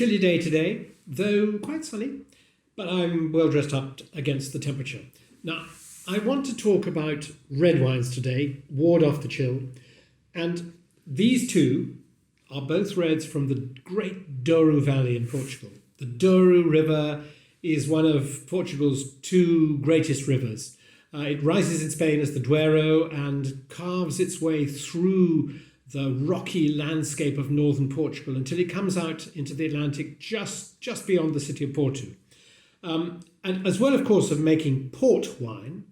chilly day today, though quite sunny, but I'm well dressed up against the temperature. Now, I want to talk about red wines today, ward off the chill, and these two are both reds from the great Douro Valley in Portugal. The Douro River is one of Portugal's two greatest rivers. It rises in Spain as the Douro and carves its way through the rocky landscape of northern Portugal until it comes out into the Atlantic just beyond the city of Porto. And as well, of course, of making port wine,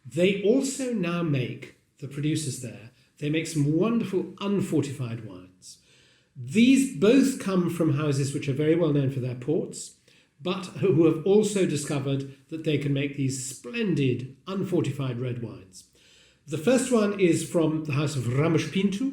they also now make, the producers there, they make some wonderful unfortified wines. These both come from houses which are very well known for their ports, but who have also discovered that they can make these splendid unfortified red wines. The first one is from the house of Ramos Pinto,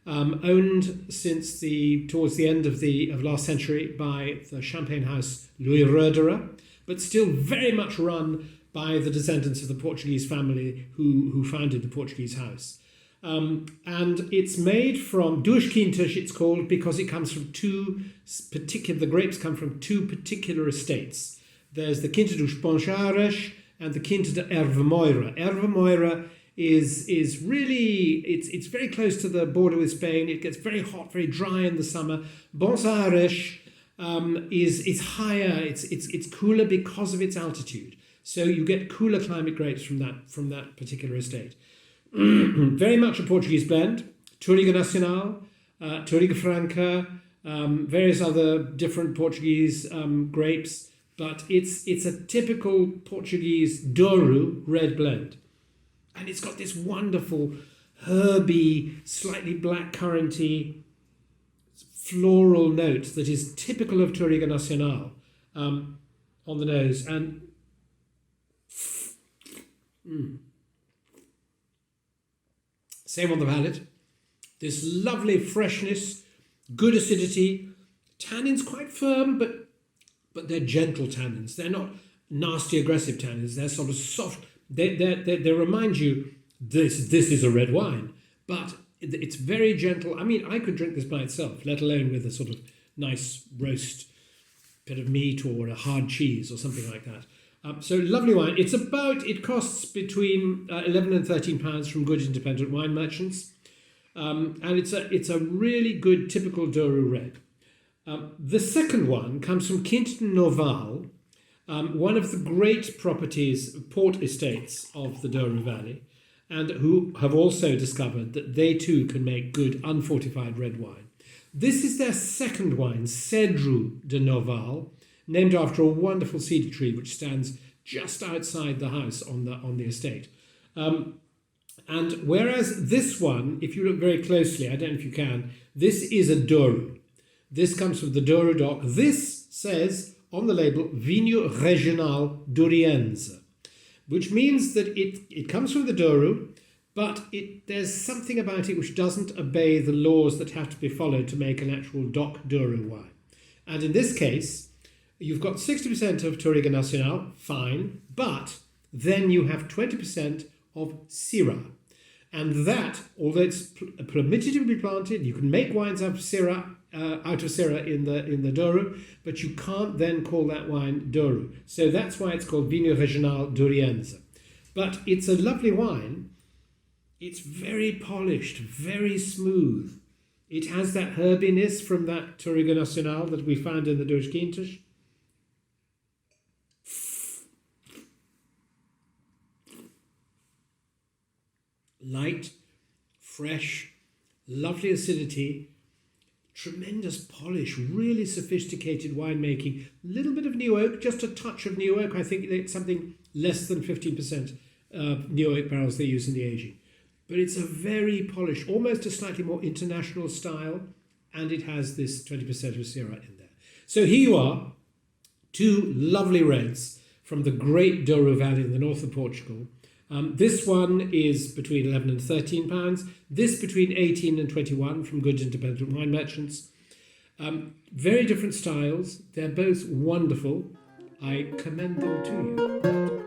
owned since towards the end of last century by the champagne house Louis Roederer, but still very much run by the descendants of the Portuguese family who founded the Portuguese house. And it's made from duas quintas, it's called, because it comes from the grapes come from two particular estates. There's the Quinta dos Poncharas and the Quinta de Erva Moira. Erva Moira is really, it's very close to the border with Spain. It gets very hot, very dry in the summer. Bons Aires is higher, it's cooler because of its altitude. So you get cooler climate grapes from that particular estate. Very much a Portuguese blend. Touriga Nacional, Touriga Franca, various other different Portuguese grapes, but it's a typical Portuguese Douro red blend. And it's got this wonderful herby, slightly blackcurranty, floral note that is typical of Touriga Nacional on the nose. And same on the palate. This lovely freshness, good acidity. Tannins quite firm, but they're gentle tannins. They're not nasty, aggressive tannins. They're sort of soft. They remind you this is a red wine, but it's very gentle. I mean, I could drink this by itself, let alone with a sort of nice roast bit of meat or a hard cheese or something like that. So lovely wine. It costs between 11 and 13 pounds from good independent wine merchants, and it's a really good typical Douro red. The second one comes from Quinta Noval, one of the great port estates of the Douro Valley, and who have also discovered that they too can make good unfortified red wine. This is their second wine, Cedro de Noval, named after a wonderful cedar tree which stands just outside the house on the estate. And whereas this one, if you look very closely, I don't know if you can, this is a Douro. This comes from the Douro dock. This says on the label, Vinho Regional Douriense, which means that it comes from the Douro, but there's something about it which doesn't obey the laws that have to be followed to make an actual DOC Douro wine. And in this case, you've got 60% of Touriga Nacional, fine, but then you have 20% of Syrah. And that, although it's permitted to be planted, you can make wines out of Syrah in the Douro, but you can't then call that wine Douro. So that's why it's called Vinho Regional Douriense. But it's a lovely wine. It's very polished, very smooth. It has that herbiness from that Touriga Nacional that we found in the Duas Quintas. Light, fresh, lovely acidity, tremendous polish, really sophisticated winemaking, a little bit of new oak, just a touch of new oak. I think it's something less than 15% new oak barrels they use in the aging. But it's a very polished, almost a slightly more international style, and it has this 20% of Syrah in there. So here you are, two lovely reds from the great Douro Valley in the north of Portugal. This one is between 11 and 13 pounds. This between 18 and 21 from good independent wine merchants. Very different styles. They're both wonderful. I commend them to you.